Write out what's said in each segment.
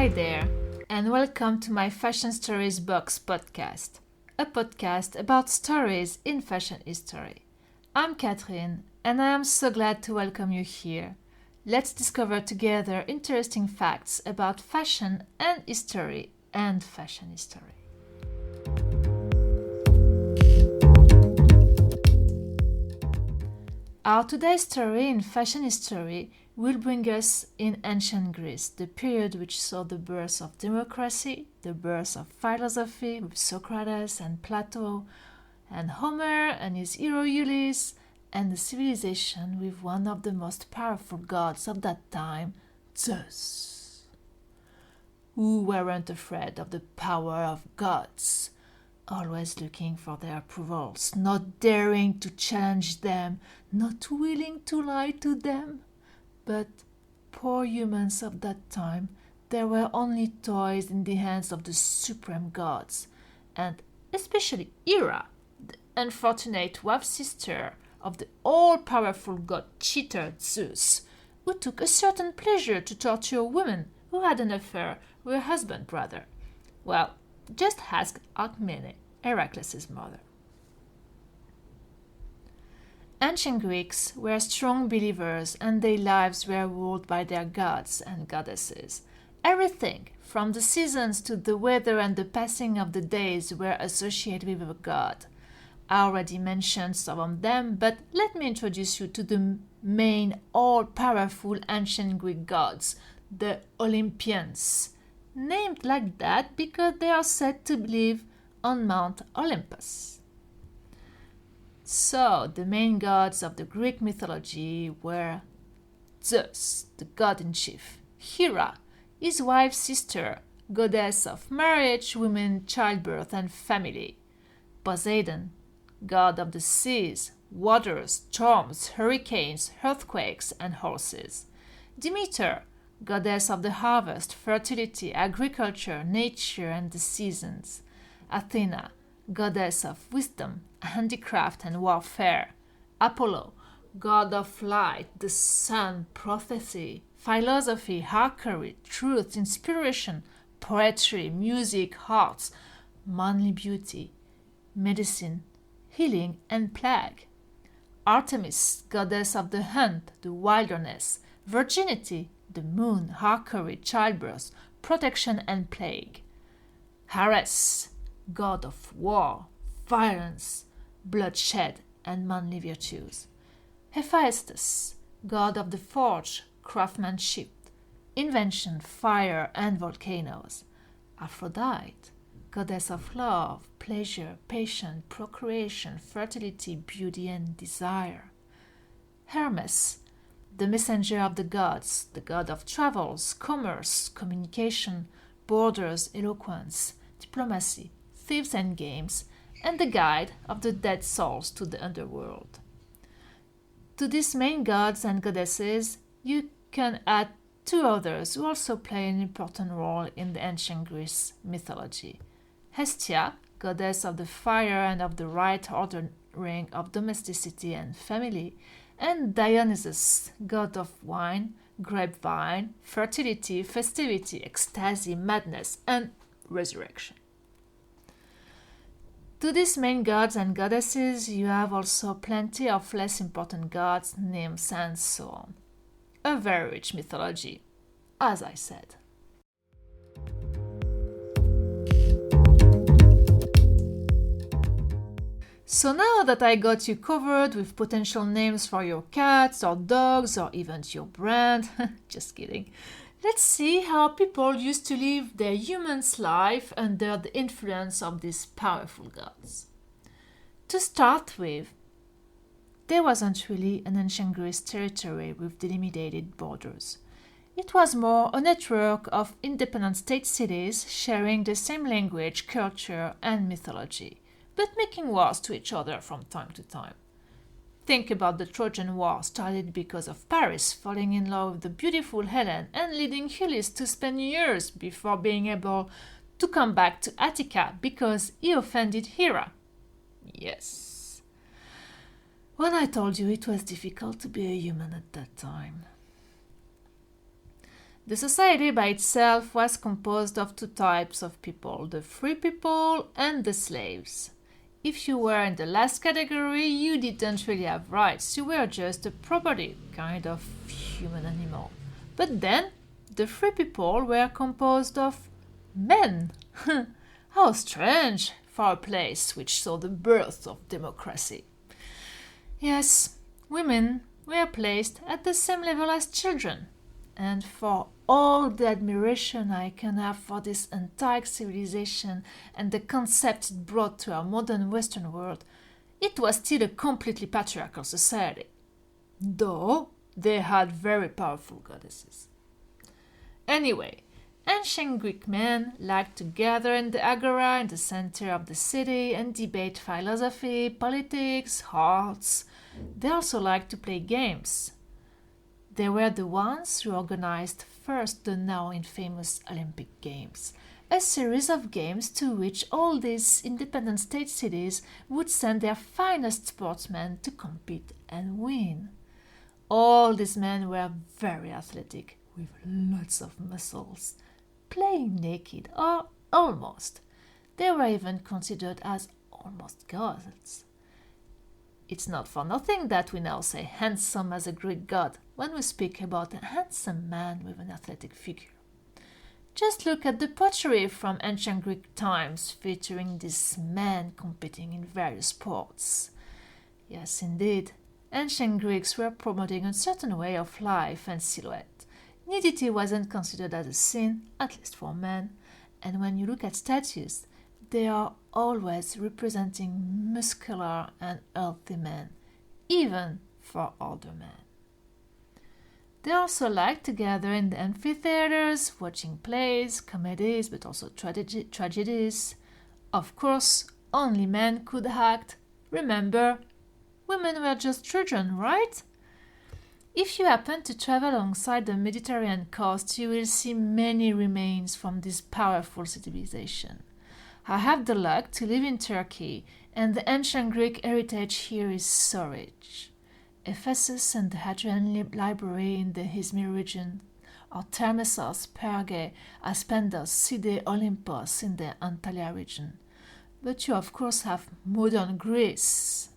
Hi there, and welcome to my Fashion Stories Box podcast, a podcast about stories in fashion history. I'm Catherine, and I am so glad to welcome you here. Let's discover together interesting facts about fashion and history and fashion history. Our today's story in fashion history will bring us in ancient Greece, the period which saw the birth of democracy, the birth of philosophy with Socrates and Plato, and Homer and his hero Ulysses, and the civilization with one of the most powerful gods of that time, Zeus. Who weren't afraid of the power of gods? Always looking for their approvals, not daring to challenge them, not willing to lie to them. But poor humans of that time, they were only toys in the hands of the supreme gods, and especially Hera, the unfortunate half-sister of the all-powerful god cheater Zeus, who took a certain pleasure to torture a woman who had an affair with her husband's brother. Well, just ask Alcmene, Heracles' mother. Ancient Greeks were strong believers and their lives were ruled by their gods and goddesses. Everything, from the seasons to the weather and the passing of the days, were associated with a god. I already mentioned some of them, but let me introduce you to the main all-powerful ancient Greek gods, the Olympians, named like that because they are said to live on Mount Olympus. So, the main gods of the Greek mythology were Zeus, the god-in-chief, Hera, his wife's sister, goddess of marriage, women, childbirth, and family, Poseidon, god of the seas, waters, storms, hurricanes, earthquakes, and horses, Demeter, goddess of the harvest, fertility, agriculture, nature, and the seasons, Athena, goddess of wisdom, handicraft, and warfare, Apollo, god of light, the sun, prophecy, philosophy, archery, truth, inspiration, poetry, music, arts, manly beauty, medicine, healing, and plague, Artemis, goddess of the hunt, the wilderness, virginity, the moon, archery, childbirth, protection, and plague, Ares, god of war, violence, bloodshed, and manly virtues, Hephaestus, god of the forge, craftsmanship, invention, fire, and volcanoes, Aphrodite, goddess of love, pleasure, patience, procreation, fertility, beauty, and desire, Hermes, the messenger of the gods, the god of travels, commerce, communication, borders, eloquence, diplomacy, thieves and games, and the guide of the dead souls to the underworld. To these main gods and goddesses, you can add two others who also play an important role in the ancient Greece mythology. Hestia, goddess of the fire and of the right ordering of domesticity and family, and Dionysus, god of wine, grapevine, fertility, festivity, ecstasy, madness, and resurrection. To these main gods and goddesses, you have also plenty of less important gods, nymphs, and so on. A very rich mythology, as I said. So now that I got you covered with potential names for your cats or dogs or even your brand, just kidding, let's see how people used to live their human's life under the influence of these powerful gods. To start with, there wasn't really an ancient Greece territory with delimited borders. It was more a network of independent state-cities sharing the same language, culture, and mythology, but making wars to each other from time to time. Think about the Trojan War started because of Paris falling in love with the beautiful Helen and leading Ulysses to spend years before being able to come back to Attica because he offended Hera. Yes. When I told you it was difficult to be a human at that time. The society by itself was composed of two types of people, the free people and the slaves. If you were in the last category, you didn't really have rights. You were just a property, kind of human animal. But then, the free people were composed of men. How strange for a place which saw the birth of democracy. Yes, women were placed at the same level as children. And for all the admiration I can have for this entire civilization and the concept it brought to our modern Western world, it was still a completely patriarchal society. Though they had very powerful goddesses. Anyway, ancient Greek men liked to gather in the agora in the center of the city and debate philosophy, politics, arts. They also liked to play games. They were the ones who organized first the now infamous Olympic Games, a series of games to which all these independent state cities would send their finest sportsmen to compete and win. All these men were very athletic, with lots of muscles, playing naked or almost. They were even considered as almost gods. It's not for nothing that we now say handsome as a Greek god when we speak about a handsome man with an athletic figure. Just look at the pottery from ancient Greek times featuring these men competing in various sports. Yes, indeed, ancient Greeks were promoting a certain way of life and silhouette. Nudity wasn't considered as a sin, at least for men, and when you look at statues, they are always representing muscular and healthy men, even for older men. They also liked to gather in the amphitheaters, watching plays, comedies, but also tragedies. Of course, only men could act. Remember, women were just children, right? If you happen to travel alongside the Mediterranean coast, you will see many remains from this powerful civilization. I have the luck to live in Turkey, and the ancient Greek heritage here is so rich. Ephesus and the Hadrian Library in the Izmir region, or Termessos, Perge, Aspendos, Side, Olympos in the Antalya region. But you of course have modern Greece.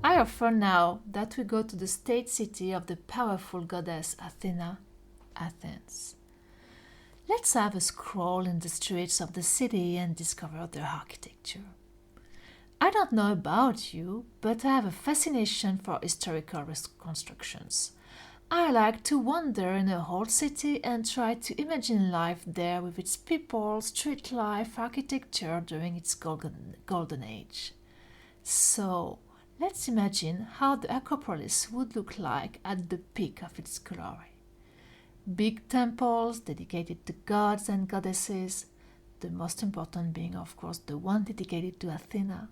I offer now that we go to the state city of the powerful goddess Athena, Athens. Let's have a stroll in the streets of the city and discover their architecture. I don't know about you, but I have a fascination for historical reconstructions. I like to wander in a whole city and try to imagine life there with its people, street life, architecture during its golden age. So, let's imagine how the Acropolis would look like at the peak of its glory. Big temples dedicated to gods and goddesses, the most important being, of course, the one dedicated to Athena.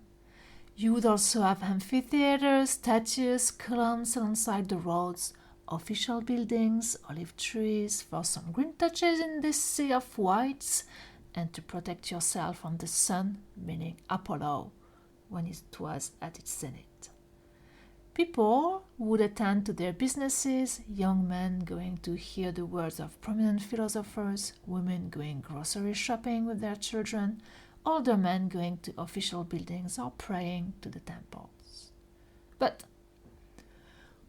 You would also have amphitheaters, statues, columns alongside the roads, official buildings, olive trees for some green touches in this sea of whites, and to protect yourself from the sun, meaning Apollo, when it was at its zenith. People would attend to their businesses, young men going to hear the words of prominent philosophers, women going grocery shopping with their children, older men going to official buildings or praying to the temples. But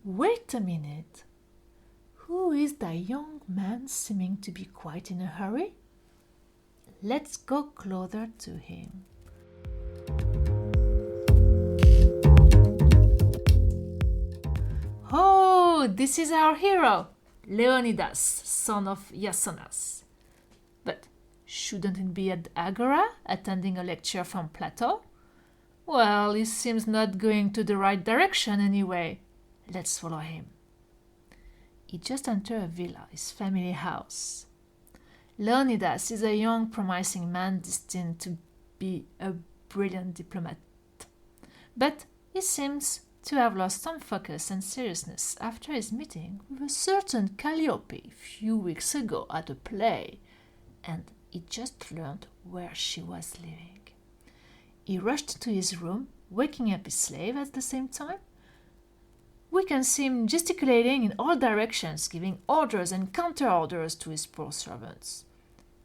wait a minute. Who is that young man seeming to be quite in a hurry? Let's go closer to him. Oh, this is our hero, Leonidas, son of Iasonas. But shouldn't he be at the Agora, attending a lecture from Plato? Well, he seems not going to the right direction anyway. Let's follow him. He just entered a villa, his family house. Leonidas is a young, promising man destined to be a brilliant diplomat. But he seems to have lost some focus and seriousness after his meeting with a certain Calliope a few weeks ago at a play, and he just learned where she was living. He rushed to his room, waking up his slave at the same time. We can see him gesticulating in all directions, giving orders and counter-orders to his poor servants.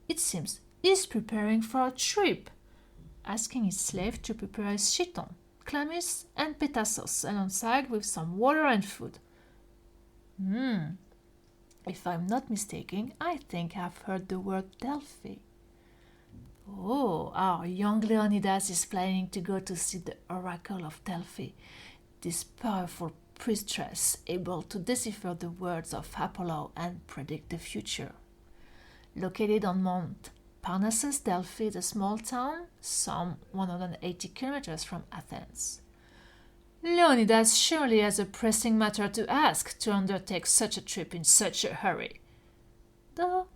It seems he's preparing for a trip, asking his slave to prepare his chiton, chlamys, and petassos alongside with some water and food. If I'm not mistaken, I think I've heard the word Delphi. Oh, our young Leonidas is planning to go to see the Oracle of Delphi, this powerful priestess able to decipher the words of Apollo and predict the future. Located on Mount Parnassus, Delphi is a small town, some 180 kilometers from Athens. Leonidas surely has a pressing matter to ask to undertake such a trip in such a hurry, though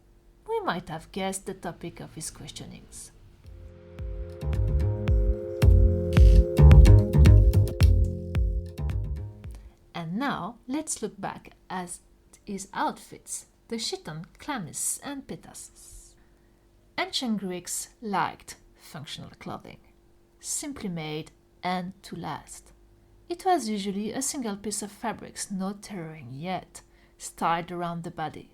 we might have guessed the topic of his questionings. And now let's look back at his outfits, the chiton, chlamys, and petassos. Ancient Greeks liked functional clothing, simply made and to last. It was usually a single piece of fabric, not tailoring yet, styled around the body,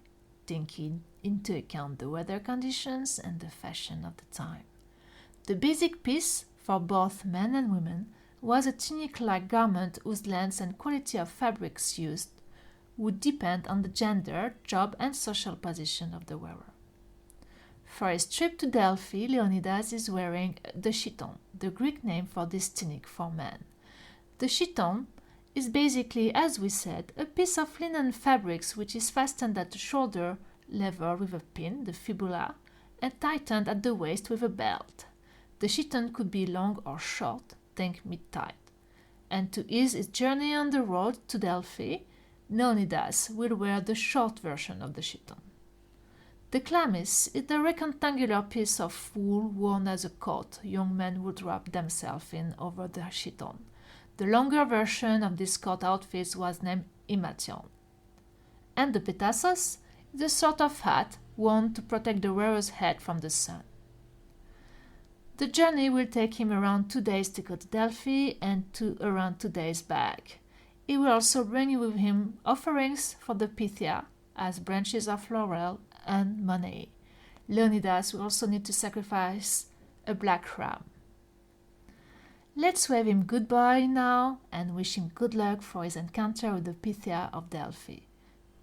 taking into account the weather conditions and the fashion of the time. The basic piece, for both men and women, was a tunic-like garment whose length and quality of fabrics used would depend on the gender, job, and social position of the wearer. For his trip to Delphi, Leonidas is wearing the chiton, the Greek name for this tunic for men. The chiton is basically, as we said, a piece of linen fabrics which is fastened at the shoulder level with a pin, the fibula, and tightened at the waist with a belt. The chiton could be long or short, think mid-thigh. And to ease his journey on the road to Delphi, Leonidas will wear the short version of the chiton. The chlamys is the rectangular piece of wool worn as a coat young men would wrap themselves in over the chiton. The longer version of this coat outfit was named imation. And the petassos is a sort of hat worn to protect the wearer's head from the sun. The journey will take him around 2 days to go to Delphi and around 2 days back. He will also bring with him offerings for the Pythia, as branches of laurel and money. Leonidas will also need to sacrifice a black ram. Let's wave him goodbye now and wish him good luck for his encounter with the Pythia of Delphi.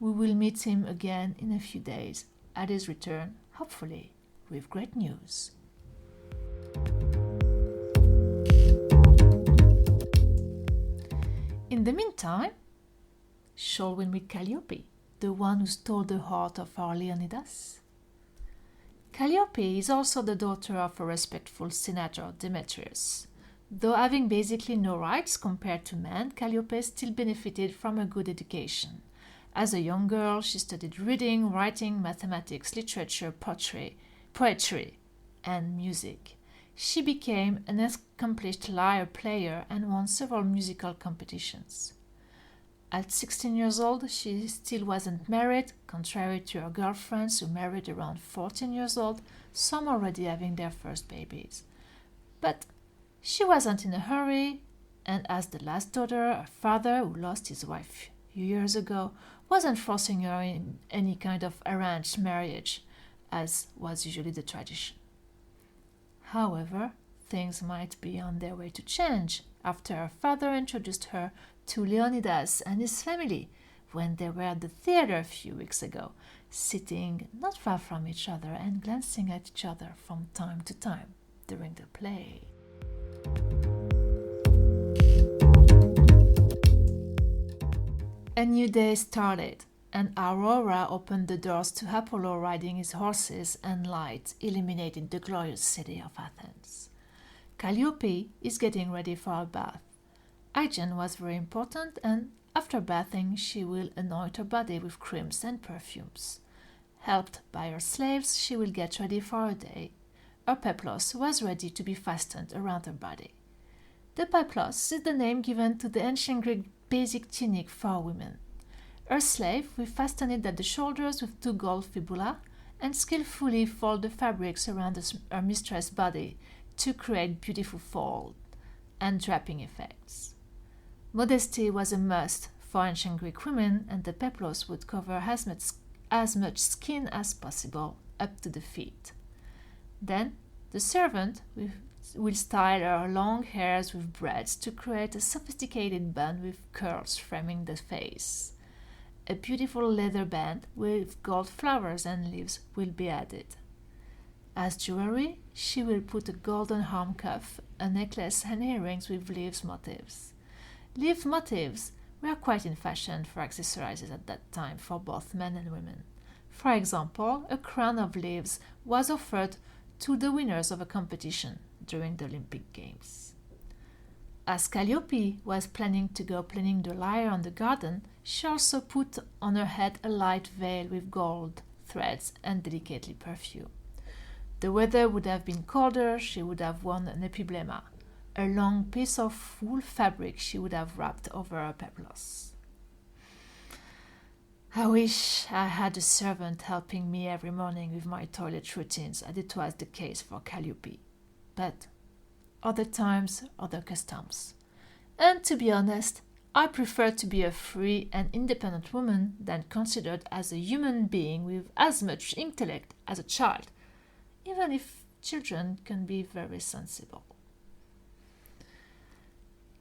We will meet him again in a few days at his return, hopefully with great news. In the meantime, shall we meet Calliope, the one who stole the heart of our Leonidas? Calliope is also the daughter of a respectful senator, Demetrius. Though having basically no rights compared to men, Calliope still benefited from a good education. As a young girl, she studied reading, writing, mathematics, literature, poetry, and music. She became an accomplished lyre player and won several musical competitions. At 16 years old, she still wasn't married, contrary to her girlfriends who married around 14 years old, some already having their first babies. But she wasn't in a hurry, and as the last daughter, her father, who lost his wife a few years ago, wasn't forcing her in any kind of arranged marriage, as was usually the tradition. However, things might be on their way to change after her father introduced her to Leonidas and his family when they were at the theater a few weeks ago, sitting not far from each other and glancing at each other from time to time during the play. A new day started, and Aurora opened the doors to Apollo riding his horses, and light illuminated the glorious city of Athens. Calliope is getting ready for a bath. Hygiene was very important, and after bathing she will anoint her body with creams and perfumes. Helped by her slaves, she will get ready for her day. Her peplos was ready to be fastened around her body. The peplos is the name given to the ancient Greek basic tunic for women. Her slave will fasten it at the shoulders with 2 gold fibula and skillfully fold the fabrics around her mistress' body to create beautiful fold and draping effects. Modesty was a must For ancient Greek women, and the peplos would cover as much skin as possible up to the feet. Then the servant will style her long hairs with braids to create a sophisticated bun with curls framing the face. A beautiful leather band with gold flowers and leaves will be added. As jewelry, she will put a golden arm cuff, a necklace and earrings with leaves motifs. Leaf motifs were quite in fashion for accessories at that time for both men and women. For example, a crown of leaves was offered to the winners of a competition during the Olympic Games. As Calliope was planning to go planing the lyre on the garden, she also put on her head a light veil with gold threads and delicately perfumed. The weather would have been colder, she would have worn an epiblema, a long piece of wool fabric she would have wrapped over her peplos. I wish I had a servant helping me every morning with my toilet routines, as it was the case for Calliope. But other times, other customs. And to be honest, I prefer to be a free and independent woman than considered as a human being with as much intellect as a child, even if children can be very sensible.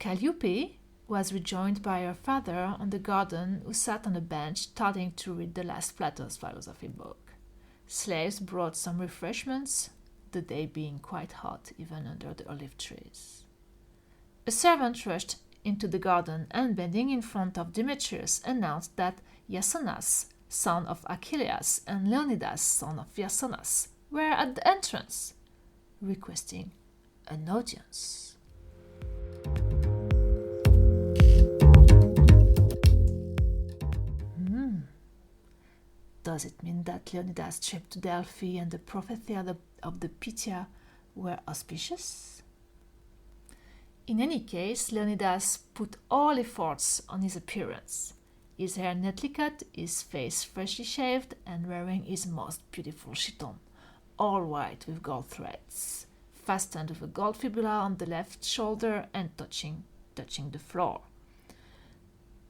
Calliope was rejoined by her father on the garden, who sat on a bench starting to read the last philosophy book. Slaves brought some refreshments, the day being quite hot even under the olive trees. A servant rushed into the garden and, bending in front of Demetrius, announced that Iasonas, son of Achilleus, and Leonidas, son of Iasonas, were at the entrance, requesting an audience. Does it mean that Leonidas' trip to Delphi and the prophecy of the Pythia were auspicious? In any case, Leonidas put all efforts on his appearance. His hair neatly cut, his face freshly shaved, and wearing his most beautiful chiton, all white with gold threads, fastened with a gold fibula on the left shoulder and touching the floor.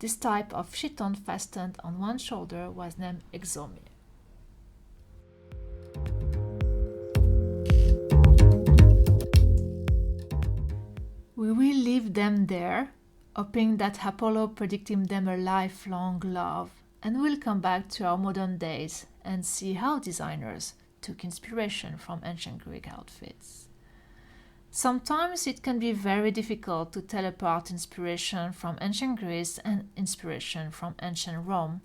This type of chiton fastened on one shoulder was named exomie. We will leave them there, hoping that Apollo predicted them a lifelong love, and we'll come back to our modern days and see how designers took inspiration from ancient Greek outfits. Sometimes it can be very difficult to tell apart inspiration from ancient Greece and inspiration from ancient Rome,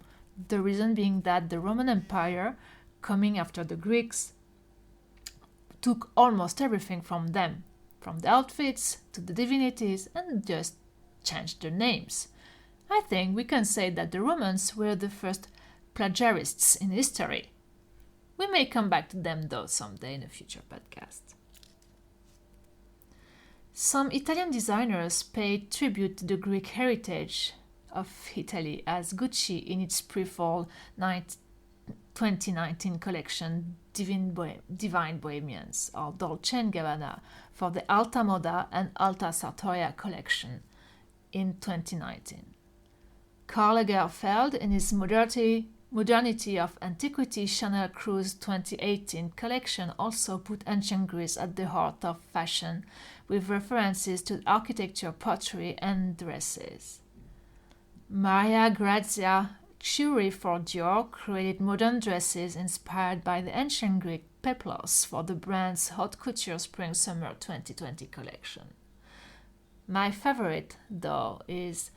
the reason being that the Roman Empire, coming after the Greeks, took almost everything from them, from the outfits to the divinities, and just changed their names. I think we can say that the Romans were the first plagiarists in history. We may come back to them though someday in a future podcast. Some Italian designers paid tribute to the Greek heritage of Italy, as Gucci in its pre-fall 2019 collection Divine Bohemians, or Dolce & Gabbana for the Alta Moda and Alta Sartoria collection in 2019. Karl Lagerfeld in his Modernity of Antiquity Chanel Cruise 2018 collection also put ancient Greece at the heart of fashion, with references to architecture, pottery, and dresses. Maria Grazia Chiuri for Dior created modern dresses inspired by the ancient Greek peplos for the brand's haute couture Spring-Summer 2020 collection. My favorite, though, is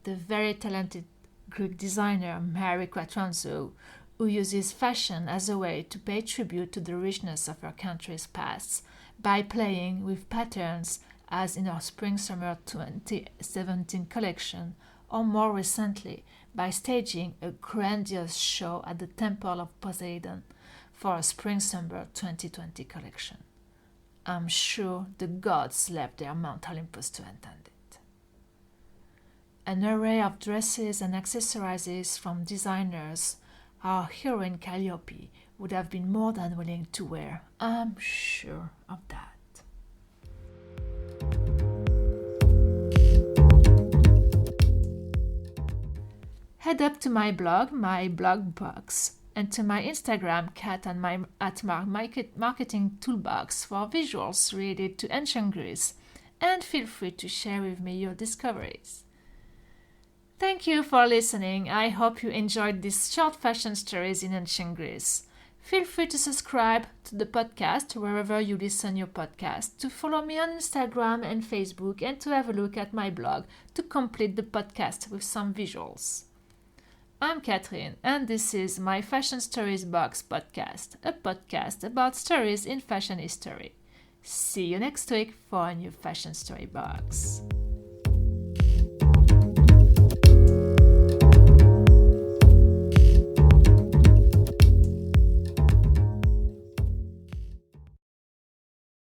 the very talented Greek designer Mary Quatranzo, who uses fashion as a way to pay tribute to the richness of her country's past by playing with patterns, as in her Spring-Summer 2017 collection, or more recently by staging a grandiose show at the Temple of Poseidon for a Spring-Summer 2020 collection. I'm sure the gods left their Mount Olympus to attend it. An array of dresses and accessories from designers our heroine Calliope would have been more than willing to wear. I'm sure of that. head up to my blog, my blog box, and to my Instagram, cat and my at marketing toolbox for visuals related to ancient Greece, and feel free to share with me your discoveries. Thank you for listening. I hope you enjoyed these short fashion stories in ancient Greece. Feel free to subscribe to the podcast wherever you listen your podcast, to follow me on Instagram and Facebook, and to have a look at my blog to complete the podcast with some visuals. I'm Catherine, and this is my Fashion Stories Box podcast, a podcast about stories in fashion history. See you next week for a new Fashion Story Box.